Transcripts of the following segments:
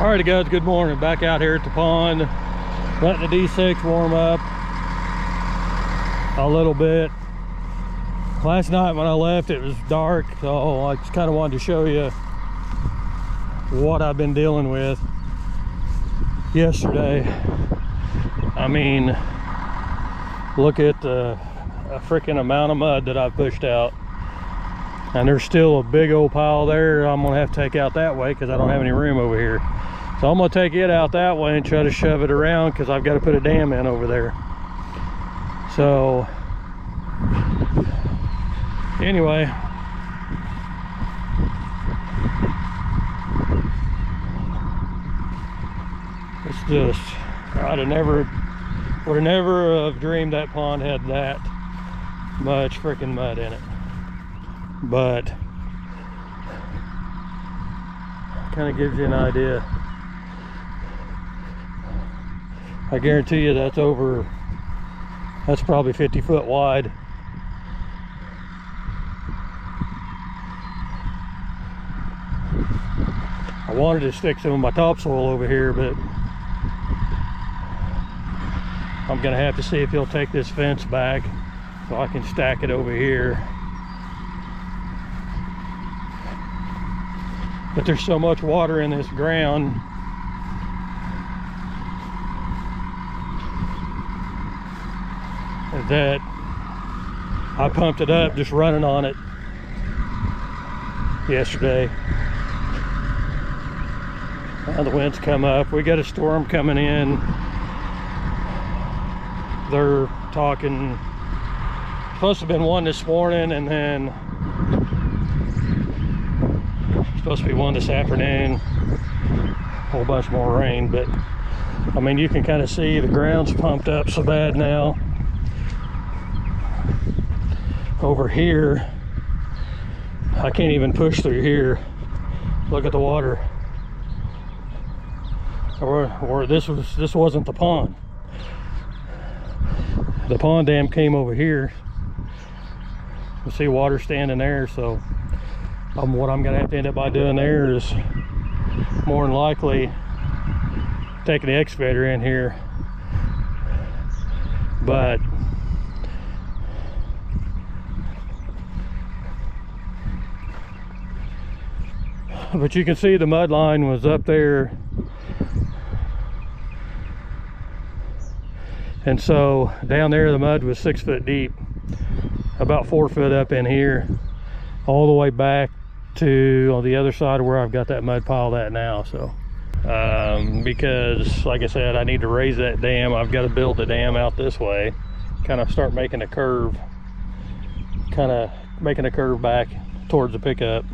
Alrighty guys, good morning. Back out here at the pond, letting the D6 warm up a little bit. Last night when I left it was dark, so I just kind of wanted to show you what I've been dealing with yesterday. I mean, look at the freaking amount of mud that I've pushed out. And there's still a big old pile there I'm gonna have to take out that way because I don't have any room over here. So I'm gonna take it out that way and try to shove it around because I've got to put a dam in over there. So anyway, it's just, would have never dreamed that pond had that much freaking mud in it. But kind of gives you an idea. I guarantee you that's probably 50 foot wide. I wanted to stick some of my topsoil over here, but I'm gonna have to see if he'll take this fence back so I can stack it over here. But there's so much water in this ground that I pumped it up just running on it yesterday. Now the winds come up. We got a storm coming in. They're talking, supposed to have been one this morning, and then supposed to be one this afternoon. A whole bunch more rain, but I mean, you can kind of see the ground's pumped up so bad now. Over here, I can't even push through here. Look at the water. Or this wasn't the pond. The pond dam came over here. You see water standing there, so what I'm gonna have to end up by doing there is more than likely taking the excavator in here. But you can see the mud line was up there, and so down there the mud was 6 foot deep, about 4 foot up in here, all the way back to on the other side of where I've got that mud pile at now. So because like I said, I need to raise that dam. I've got to build the dam out this way, kind of start making a curve, back towards the pickup.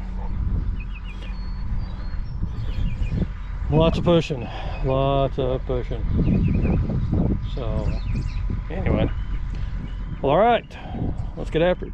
Lots of pushing. So anyway, well, all right, let's get after it.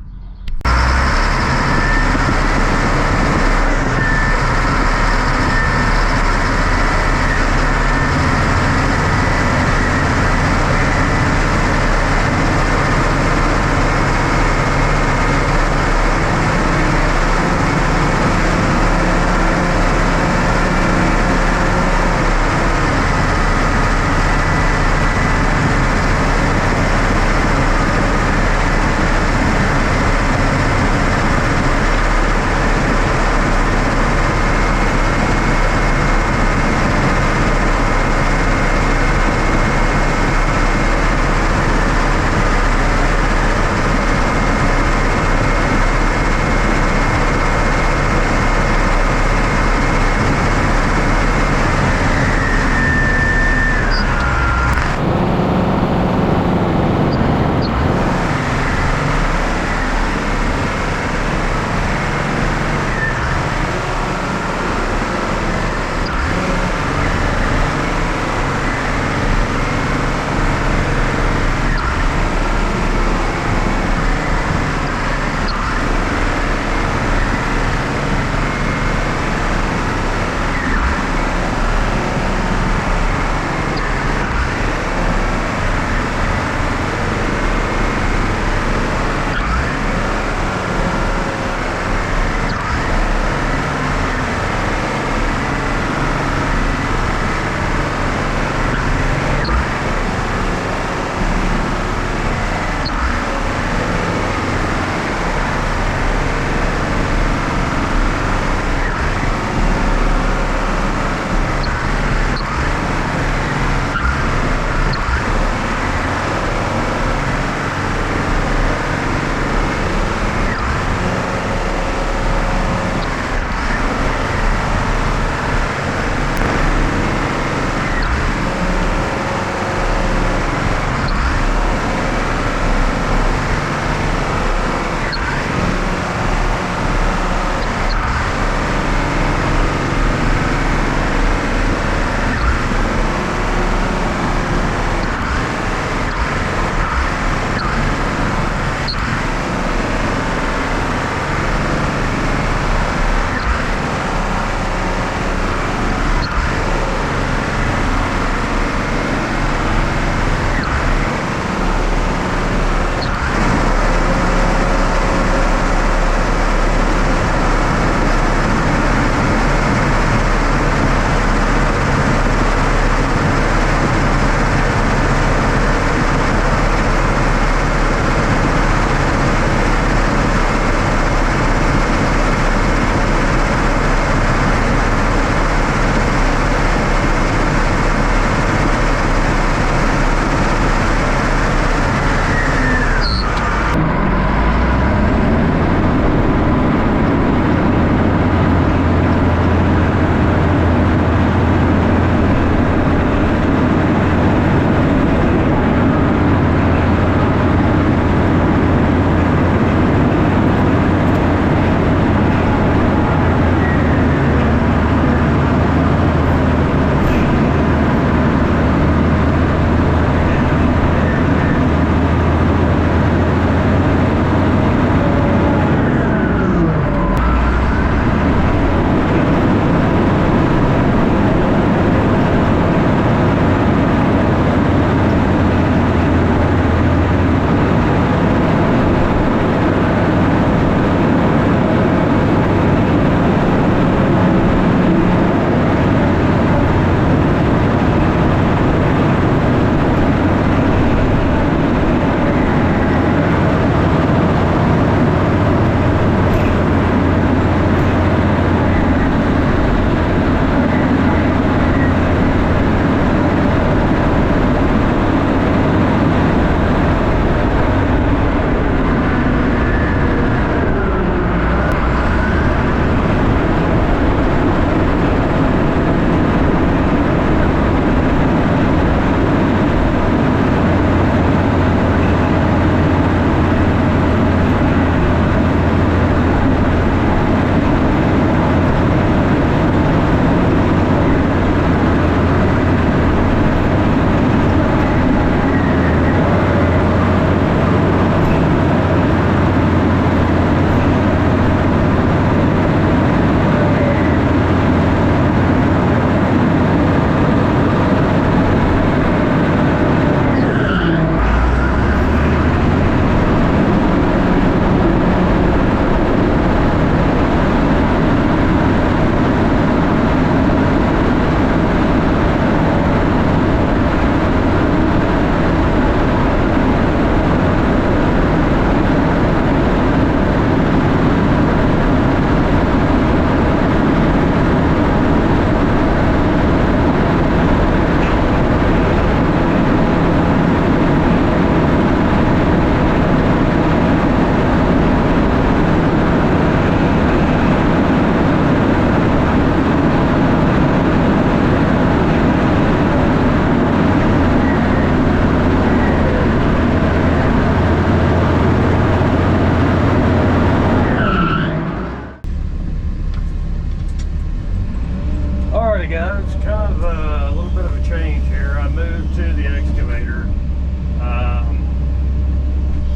guys, kind of a little bit of a change here. I moved to the excavator.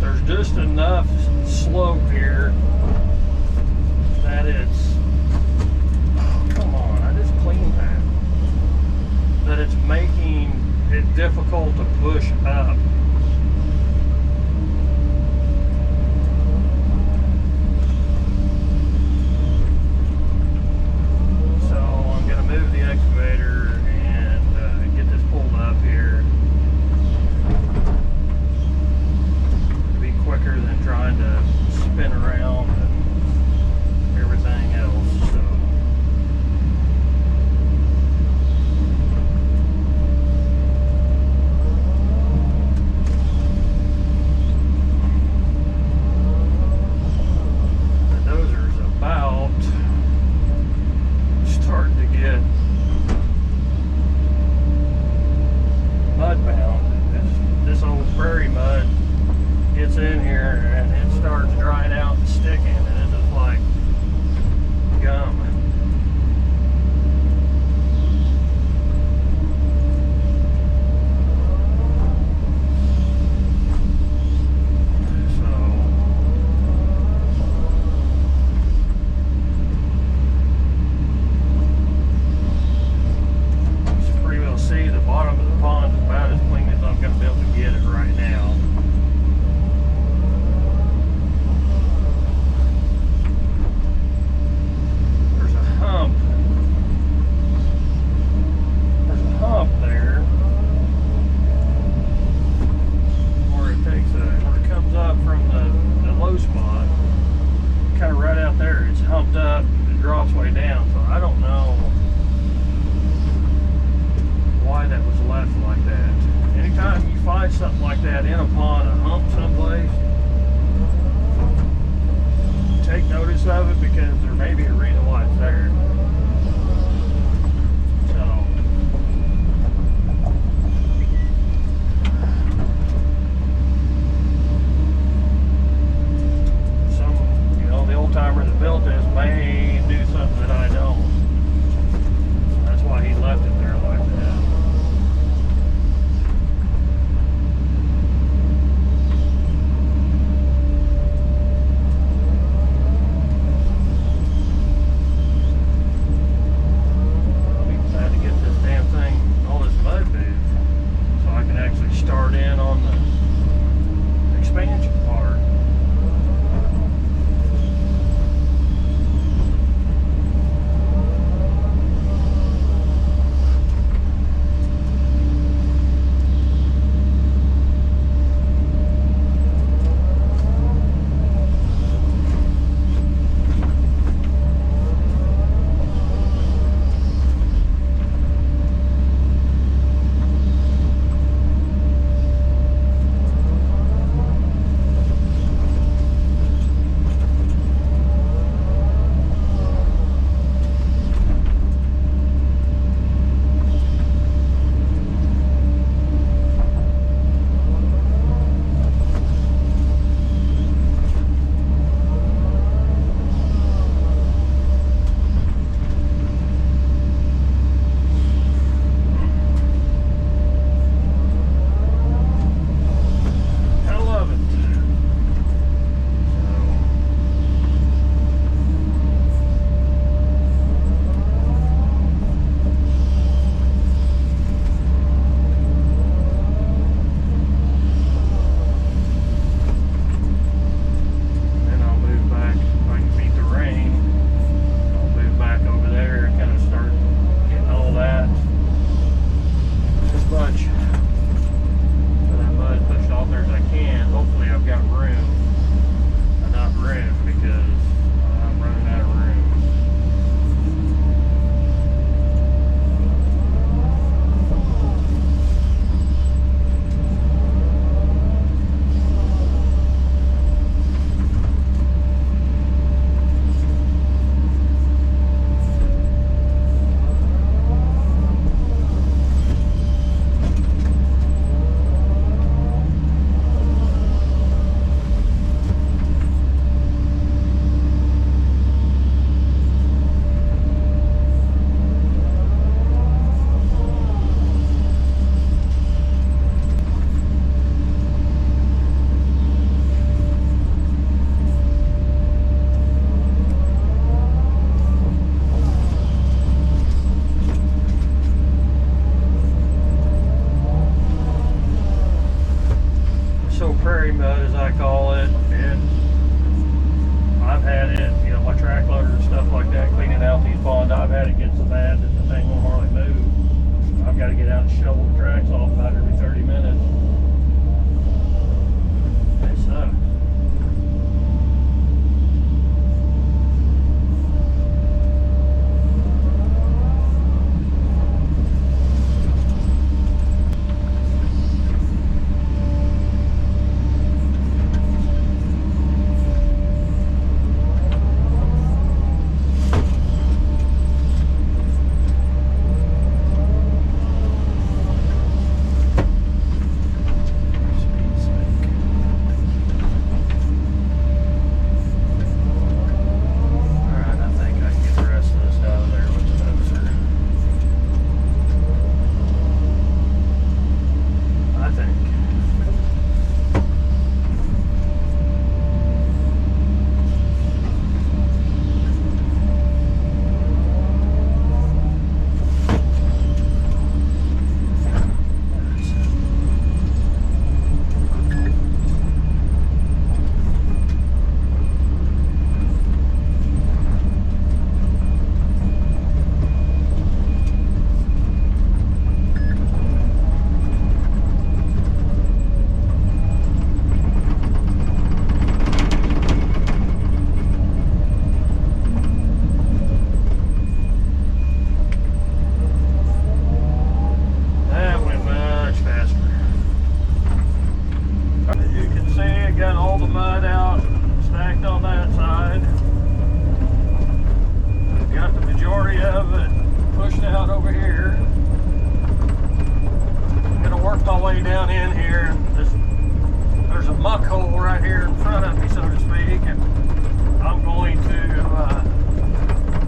There's just enough slope here that it's, oh, come on, I just cleaned that it's making it difficult to push up. Move the excavator and get this pulled up here. It'll be quicker than trying to spin around and everything else. So down in here. There's a muck hole right here in front of me, so to speak, and I'm going to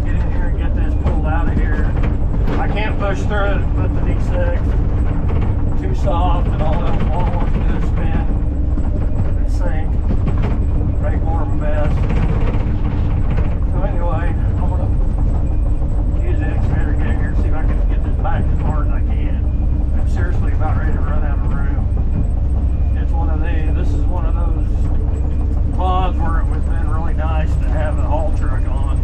get in here and get this pulled out of here. I can't push through it, but the D6 too soft, and all I want to do is spin and sink, make more of a mess. So anyway, I'm gonna use the excavator to get here, see if I can get this back as hard as I can. I'm seriously about ready to run out of room. It's one of these. This is one of those pods where it would have been really nice to have a haul truck on.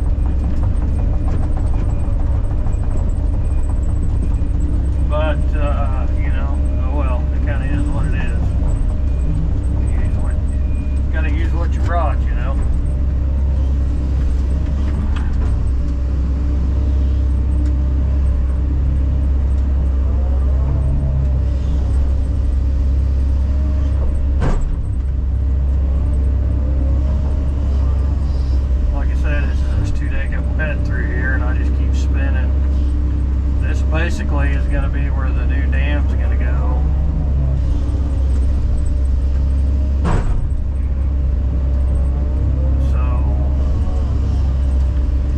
But, you know, oh well, it kind of is what it is. You gotta use what you brought, you know. Like I said, this is this 2-deck bed through here, and I just keep spinning. This basically is going to be where the new dam's going to go. So,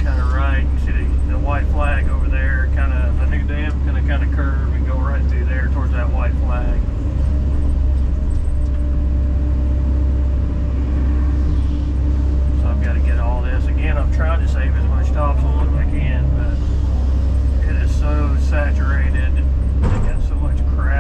kind of right, you see the white flag over there, kind of, the new dam's going to kind of curve and go right through there towards that white flag. So I've got to get all this. Again, I'm trying to save as much topsoil as I can, but it is so saturated. They got so much crap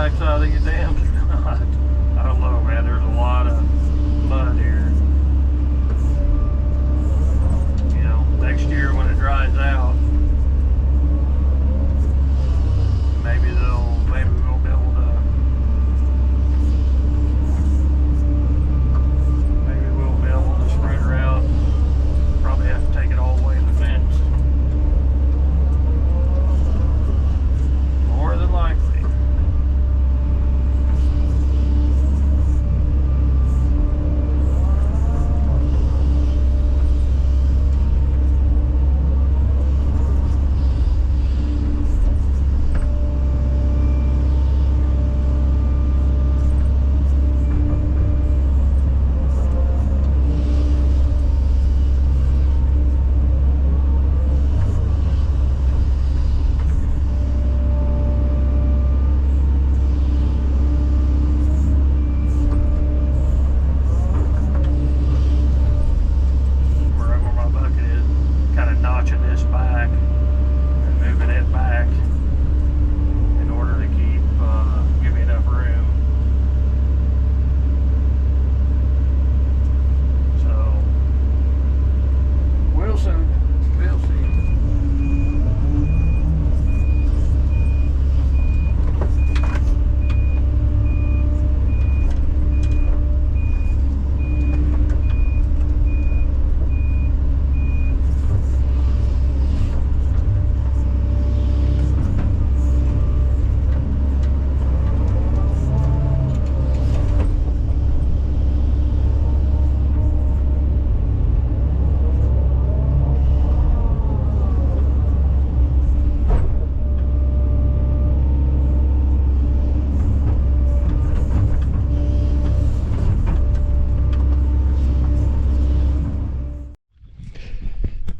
backside of these dams or not. I don't know, man. There's a lot of mud here. You know, next year when it dries out, maybe we'll be able to, spread her out. Probably have to take it all the way to the fence. More than likely.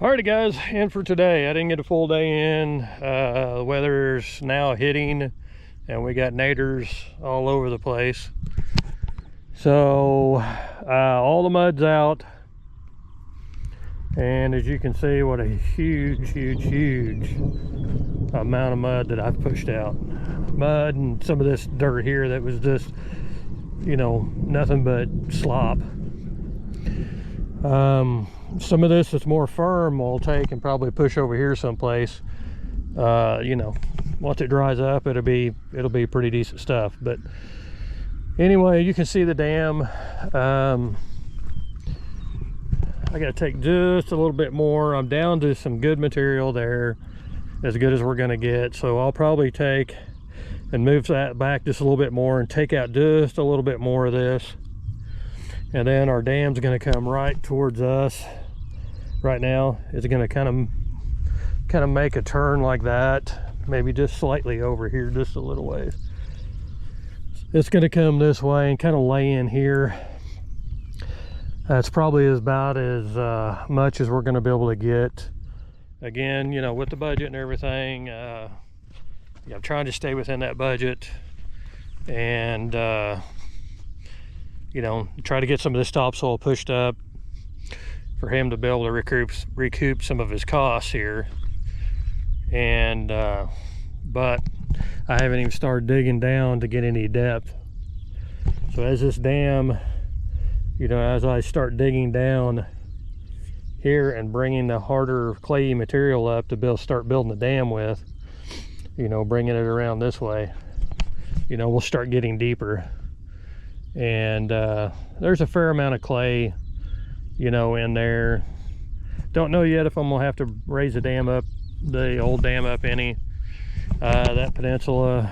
Alrighty guys, and for today, I didn't get a full day in. The weather's now hitting and we got naders all over the place. So all the mud's out, and as you can see, what a huge amount of mud that I've pushed out. Mud and some of this dirt here that was just, you know, nothing but slop. Some of this that's more firm we'll take and probably push over here someplace. You know, once it dries up, it'll be pretty decent stuff. But anyway, you can see the dam. I gotta take just a little bit more. I'm down to some good material there, as good as we're gonna get. So I'll probably take and move that back just a little bit more and take out just a little bit more of this. And then our dam's gonna come right towards us. Right now, it's gonna kind of make a turn like that, maybe just slightly over here, just a little ways. It's gonna come this way and kind of lay in here. That's probably about as much as we're gonna be able to get. Again, you know, with the budget and everything, yeah, I'm trying to stay within that budget and you know, try to get some of this topsoil pushed up for him to be able to recoup some of his costs here. And but I haven't even started digging down to get any depth. So as this dam, you know, as I start digging down here and bringing the harder clayey material up to start building the dam with, you know, bringing it around this way, you know, we'll start getting deeper. And there's a fair amount of clay, you know, in there. Don't know yet if I'm gonna have to raise the dam up, the old dam up any. That peninsula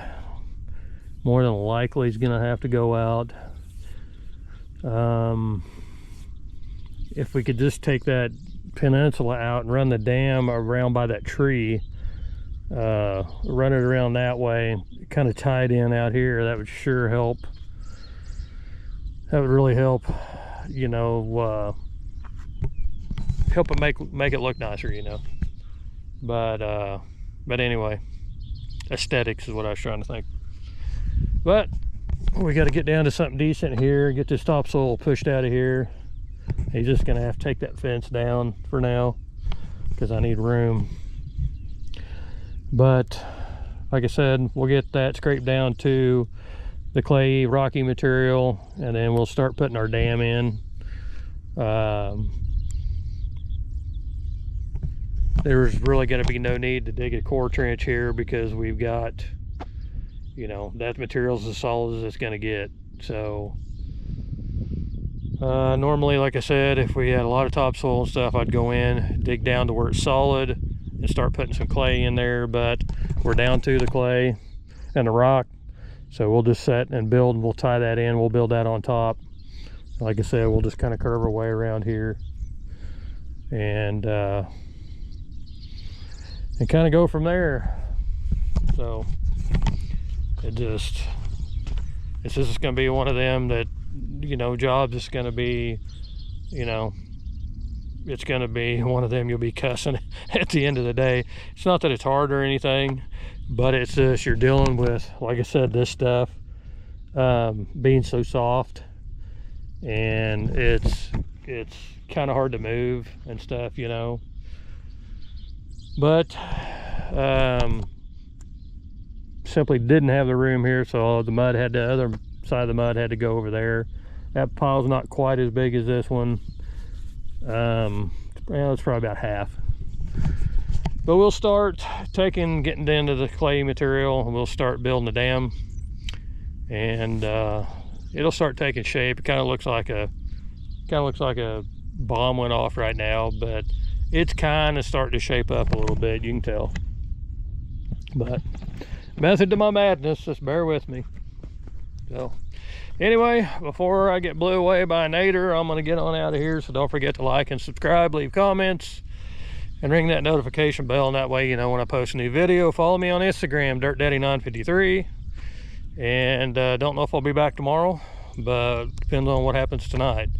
more than likely is gonna have to go out. If we could just take that peninsula out and run the dam around by that tree, run it around that way, kind of tied in out here, that would sure help. That would really help, you know, help it make it look nicer, you know. But anyway, aesthetics is what I was trying to think. But we got to get down to something decent here, get this topsoil pushed out of here. He's just gonna have to take that fence down for now because I need room. But like I said, we'll get that scraped down to the clay rocky material, and then we'll start putting our dam in. There's really going to be no need to dig a core trench here because we've got, you know, that material's as solid as it's going to get. So normally, like I said, if we had a lot of topsoil and stuff, I'd go in, dig down to where it's solid and start putting some clay in there, but we're down to the clay and the rock, so we'll just set and build, and we'll tie that in. We'll build that on top. Like I said, we'll just kind of curve our way around here and kind of go from there. So it's just going to be one of them that, you know, jobs is going to be, you know, it's going to be one of them you'll be cussing at the end of the day. It's not that it's hard or anything, but it's just you're dealing with, like I said, this stuff being so soft, and it's kind of hard to move and stuff, you know. But simply didn't have the room here, so the mud had, the other side of the mud had to go over there. That pile's not quite as big as this one. Well, it's probably about half. But we'll start getting into the clay material, and we'll start building the dam, and it'll start taking shape. It kind of looks like a bomb went off right now, but it's kind of starting to shape up a little bit, you can tell. But method to my madness, just bear with me. So anyway, before I get blew away by a nader, I'm gonna get on out of here. So don't forget to like and subscribe, leave comments, and ring that notification bell, and that way you know when I post a new video. Follow me on Instagram, DirtDaddy953. And don't know if I'll be back tomorrow, but depends on what happens tonight.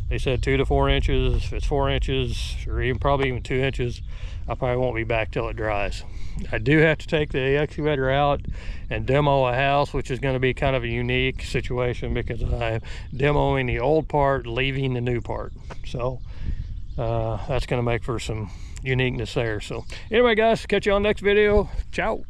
They said 2 to 4 inches. If it's 4 inches, or probably even 2 inches, I probably won't be back till it dries. I do have to take the excavator out and demo a house, which is going to be kind of a unique situation because I'm demoing the old part, leaving the new part. So that's going to make for some uniqueness there. So anyway, guys, catch you on the next video. Ciao.